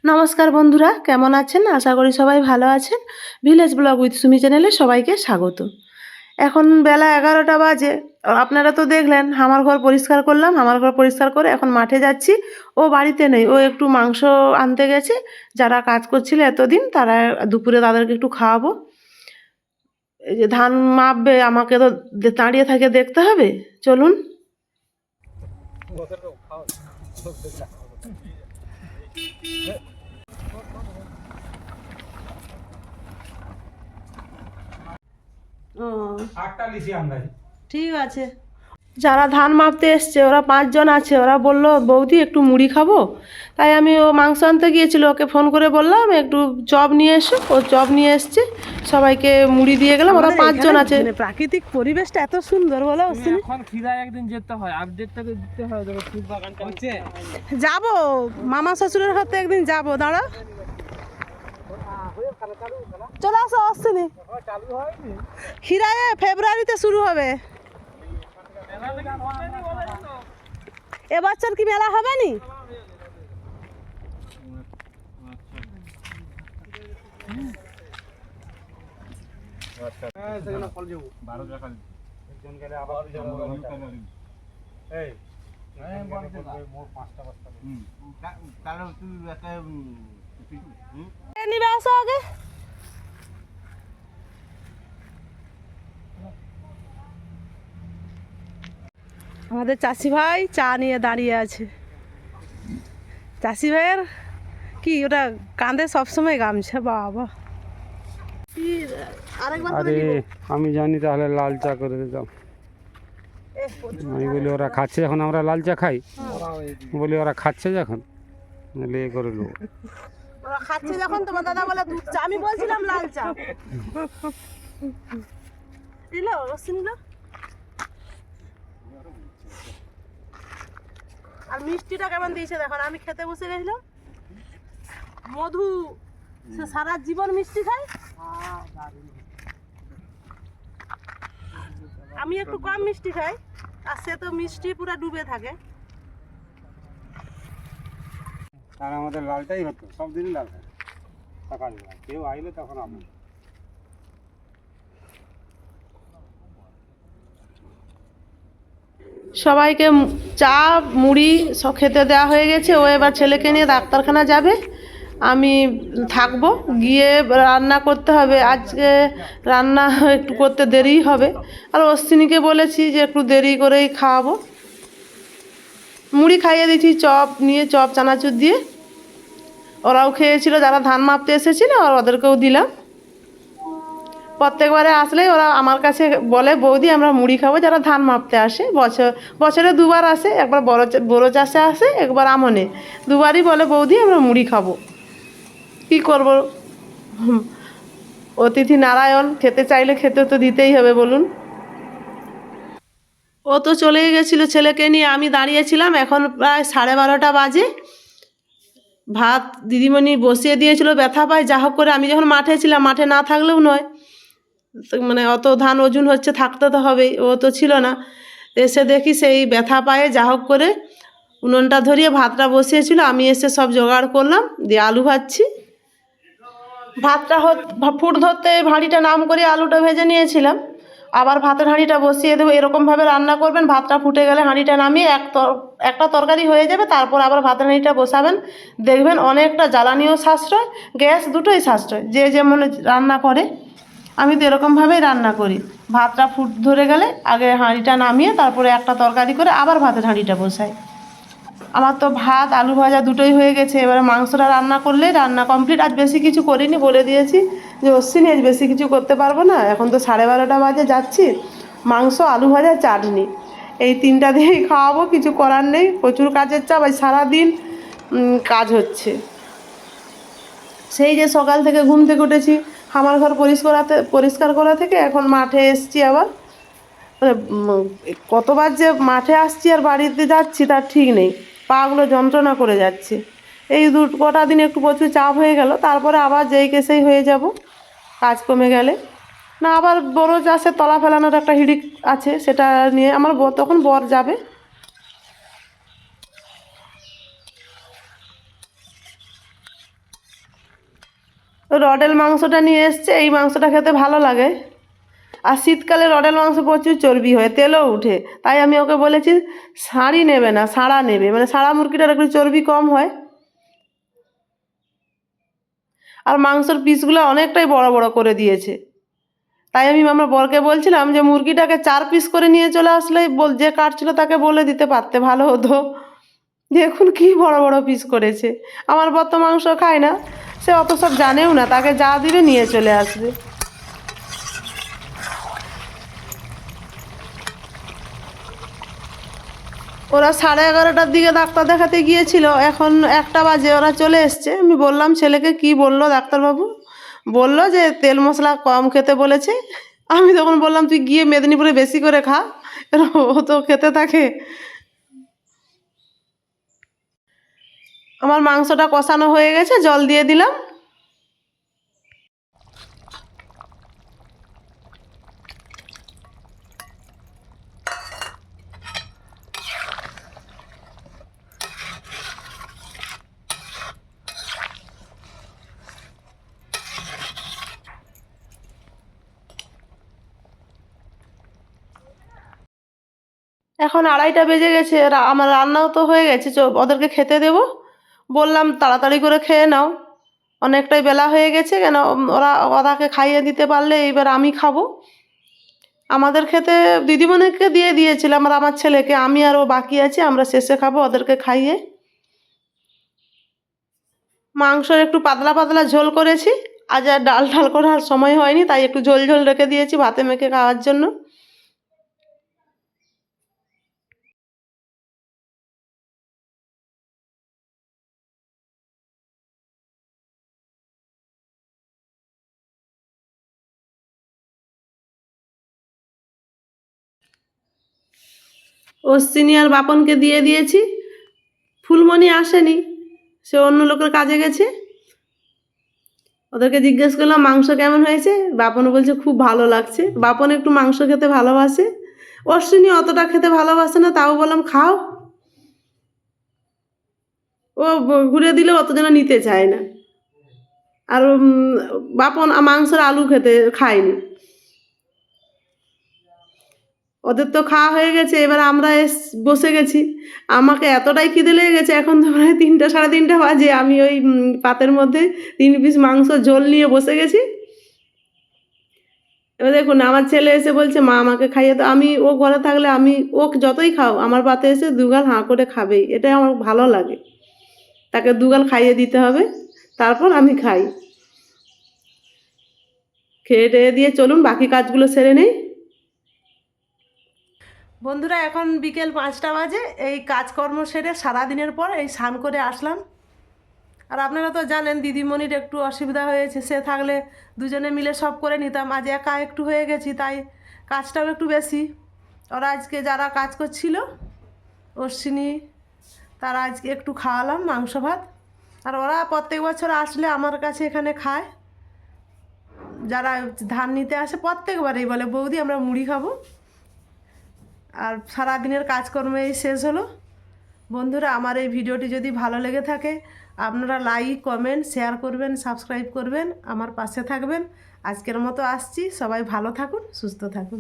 নমস্কার বন্ধুরা, কেমন আছেন? আশা করি সবাই ভালো আছেন। ভিলেজ ব্লগ উইথ সুমি চ্যানেলে সবাইকে স্বাগত। এখন বেলা 11টা বাজে। আপনারা তো দেখলেন হামার ঘর পরিষ্কার করলাম। হামার ঘর পরিষ্কার করে এখন মাঠে যাচ্ছি। ও বাড়িতে নেই, ও একটু মাংস আনতে গেছে। যারা কাজ করছিল এতদিন তারা দুপুরে তাদেরকে একটু খাওয়াবো। এই যে ধান মাপবে, আমাকে তো দাঁড়িয়ে থেকে দেখতে হবে। চলুন। ও ঠিক আছে। যারা ধান মাপতে এসছে ওরা 5 জন আছে। ওরা বলল বৌদি একটু মুড়ি খাবো। তাই আমি ও মাংস আনতে গিয়েছিল, ওকে ফোন করে বললাম একটু চপ নিয়ে এসো। ও চপ নিয়ে এসছে, সবাইকে মুড়ি দিয়ে গেলাম। ওরা 5 জন আছে। প্রাকৃতিক পরিবেশটা এত সুন্দর বলো। এখন খিদায় একদিন যেতে হয়, আপডেটটা তো দিতে হয়। দেখো ফুল বাগানটা হচ্ছে, যাবো মামা শ্বশুরের হাতে একদিন যাবো। দাঁড়া, চলে আসো। আসছে নি খিরায় ফেব্রুয়ারিতে শুরু হবে। এবছর কি মেলা হবে নি? নিবে আসো আগে। আমাদের চাষি ভাই চা নিয়ে দাঁড়িয়ে আছে। চাষি ভাইয়ের কি ওটা কাঁধে সবসময় গামছা। বাবা, আরে আমি জানি, তাহলে লাল চা করে দিতাম। আমি বলি ওরা খাচ্ছে যখন আমরা লাল চা খাই, বলি ওরা খাচ্ছে যখন এ করে নেবো। ওরা খাচ্ছে যখন তোমার দাদা বলে দুধ চা, আমি বলছিলাম লাল চা। দিলো রসিনলো। আর মিষ্টিটা কেমন দিয়েছে দেখো। আমি খেতে বসে গেছিলাম, মধু সে সারা জীবন মিষ্টি খায়। আমি একটু কম মিষ্টি খাই, আর সে তো মিষ্টি পুরো ডুবে থাকে। আর আমাদের লালটাই হতো, সব দিনই লাল হয় সকালবেলা। কেউ আইলে তখন আমি সবাইকে চা মুড়ি সব খেতে দেওয়া হয়ে গেছে। ও এবার ছেলেকে নিয়ে ডাক্তারখানা যাবে। আমি থাকবো, গিয়ে রান্না করতে হবে। আজকে রান্না একটু করতে দেরি হবে। আর অশ্বিনীকে বলেছি যে একটু দেরি করেই খাওয়াবো। মুড়ি খাইয়ে দিয়েছি চপ নিয়ে, চপ চানাচুর দিয়ে। ওরাও খেয়েছিল, যারা ধান মাপতে এসেছিল আর ওদেরকেও দিলাম। প্রত্যেকবারে আসলেই ওরা আমার কাছে বলে বৌদি আমরা মুড়ি খাবো। যারা ধান মাপতে আসে, বছরে 2বার আসে, একবার বড় চাষে আসে, একবার আমনে। 2বারই বলে বৌদি আমরা মুড়ি খাবো। কি করব, অতিথি নারায়ণ, খেতে চাইলে খেতে তো দিতেই হবে বলুন। ও তো চলেই গেছিলো ছেলেকে নিয়ে। আমি দাঁড়িয়েছিলাম। এখন প্রায় 12:30 বাজে। ভাত দিদিমণি বসিয়ে দিয়েছিল, ব্যথা পায়। যা হোক করে আমি যখন মাঠে ছিলাম, মাঠে না থাকলেও নয়, মানে অত ধান ওজন হচ্ছে, থাকতে তো হবেই। ও তো ছিল না। এসে দেখি সেই ব্যথা পায়ে যা হোক করে উনুনটা ধরিয়ে ভাতটা বসিয়েছিল। আমি এসে সব জোগাড় করলাম, দিয়ে আলু ভাজছি। ভাতটা ফুট ধরতে ভাঁড়িটা নাম করে আলুটা ভেজে নিয়েছিলাম। আবার ভাতের হাঁড়িটা বসিয়ে দেবো। এরকমভাবে রান্না করবেন, ভাতটা ফুটে গেলে হাঁড়িটা নামিয়ে একটা তরকারি হয়ে যাবে। তারপর আবার ভাতের হাঁড়িটা বসাবেন, দেখবেন অনেকটা জ্বালানিও সাশ্রয়, গ্যাস দুটোই সাশ্রয়, যে যেমন রান্না করে। আমি তো এরকমভাবেই রান্না করি। ভাতটা ফুট ধরে গেলে আগে হাঁড়িটা নামিয়ে তারপরে একটা তরকারি করে আবার ভাতের হাঁড়িটা বসাই। আমার তো ভাত আলু ভাজা দুটোই হয়ে গেছে। এবারে মাংসটা রান্না করলেই রান্না কমপ্লিট। আজ বেশি কিছু করিনি, বলে দিয়েছি যে অশ্বিনী আজ বেশি কিছু করতে পারবো না। এখন তো 12:30 বাজে, যাচ্ছি। মাংস আলু ভাজা চাটনি এই 3টা দিয়েই খাওয়াবো। কিছু করার নেই, প্রচুর কাজের চাপ। আজ সারাদিন কাজ হচ্ছে। সেই যে সকাল থেকে ঘুম থেকে উঠেছি, আমার ঘর পরিষ্কার করা থেকে এখন মাঠে এসছি আবার। মানে কতবার যে মাঠে আসছি আর বাড়িতে যাচ্ছি তার ঠিক নেই। পাগুলো যন্ত্রণা করে যাচ্ছে। এই কটা দিন একটু প্রচুর চাপ হয়ে গেল, তারপরে আবার যেই কেসেই হয়ে যাব কাজ কমে গেলে। না আবার বড় চাষে তলা ফেলানোর একটা হিড়িক আছে, সেটা নিয়ে আমার তখন বর যাবে। রডেল মাংসটা নিয়ে এসছে, এই মাংসটা খেতে ভালো লাগে। আর শীতকালে রডেল মাংস প্রচুর চর্বি হয়, তেলও উঠে। তাই আমি ওকে বলেছি ষাঁড়ি নেবে না, সাঁড়া নেবে, মানে সাঁড়া মুরগিটার একটু চর্বি কম হয়। আর মাংসের পিসগুলো অনেকটাই বড় বড় করে দিয়েছে। তাই আমি আমার বরকে বলছিলাম যে মুরগিটাকে 4 পিস করে নিয়ে চলে আসলে যে কাটছিল তাকে বলে দিতে পারতে, ভালো হতো। দেখুন কি বড় বড় পিস করেছে। আমার বর তো মাংস খায় না, সে অত সব জানেও না, তাকে যা দিবে নিয়ে চলে আসবে। ওরা 11:30টার দিকে ডাক্তার দেখাতে গিয়েছিল, এখন 1টা বাজে, ওরা চলে এসছে। আমি বললাম ছেলেকে, কি বললো ডাক্তারবাবু? বললো যে তেল মশলা কম খেতে বলেছে। আমি তখন বললাম তুই গিয়ে মেদিনীপুরে বেশি করে খা, ও তো খেতে থাকে। আমার মাংসটা কষানো হয়ে গেছে, জল দিয়ে দিলাম। এখন 2:30টা বেজে গেছে, আমার রান্নাও তো হয়ে গেছে, ওদেরকে খেতে দেব। বললাম তাড়াতাড়ি করে খেয়ে নাও, অনেকটাই বেলা হয়ে গেছে, কেন ওরাকে খাইয়ে দিতে পারলে এবার আমি খাবো। আমাদের খেতে দিদিমণিকে দিয়ে দিয়েছিলাম, আর আমার ছেলেকে, আমি আর ও বাকি আছে, আমরা শেষে খাবো ওদেরকে খাইয়ে। মাংস একটু পাতলা পাতলা ঝোল করেছি, আজ আর ডাল ঢাল করার সময় হয়নি, তাই একটু ঝোল ঝোল রেখে দিয়েছি ভাতে মেখে খাওয়ার জন্য। অশ্বিনী আর বাপনকে দিয়ে দিয়েছি। ফুলমণি আসেনি, সে অন্য লোকের কাজে গেছে। ওদেরকে জিজ্ঞেস করলাম মাংস কেমন হয়েছে, বাপন বলছে খুব ভালো লাগছে। বাপন একটু মাংস খেতে ভালোবাসে, অশ্বিনী অতটা খেতে ভালোবাসে না, তাও বললাম খাও। ও ঘুরে দিলে অতজনা নিতে চায় না। আর বাপন মাংসের আলু খেতে খায়নি। ওদের তো খাওয়া হয়ে গেছে, এবার আমরা বসে গেছি। আমাকে এতটাই খিদে লেগে গেছে, এখন তো প্রায় 3টা 3:30 বাজে, আমি ওই পাতের মধ্যে 3 পিস মাংস ঝোল নিয়ে বসে গেছি। এবার দেখুন আমার ছেলে এসে বলছে মা আমাকে খাইয়ে দাও। আমি ও ঘরে থাকলে আমি, ও যতই খাও আমার পাতে এসে 2 গাল হাঁ করে খাবেই, এটাই আমার ভালো লাগে। তাকে 2 গাল খাইয়ে দিতে হবে, তারপর আমি খাই। খেয়ে টেয়ে দিয়ে চলুন বাকি কাজগুলো সেরে নেই। বন্ধুরা এখন বিকেল 5টা বাজে, এই কাজকর্ম সেরে সারাদিনের পর এই স্নান করে আসলাম। আর আপনারা তো জানেন দিদিমণির একটু অসুবিধা হয়েছে, সে থাকলে দুজনে মিলে সব করে নিতাম। আজ একা একটু হয়ে গেছি, তাই কাজটাও একটু বেশি। ওরা আজকে যারা কাজ করছিল, অশ্বিনী, তারা আজকে একটু খাওয়ালাম মাংস ভাত। আর ওরা প্রত্যেক বছর আসলে আমার কাছে এখানে খায়, যারা ধান নিতে আসে প্রত্যেকবারেই বলে বৌদি আমরা মুড়ি খাবো। আর সারাদিনের কাজকর্ম এই শেষ হলো। বন্ধুরা আমার এই ভিডিওটি যদি ভালো লেগে থাকে আপনারা লাইক কমেন্ট শেয়ার করবেন, সাবস্ক্রাইব করবেন, আমার পাশে থাকবেন। আজকের মতো আসছি, সবাই ভালো থাকুন, সুস্থ থাকুন।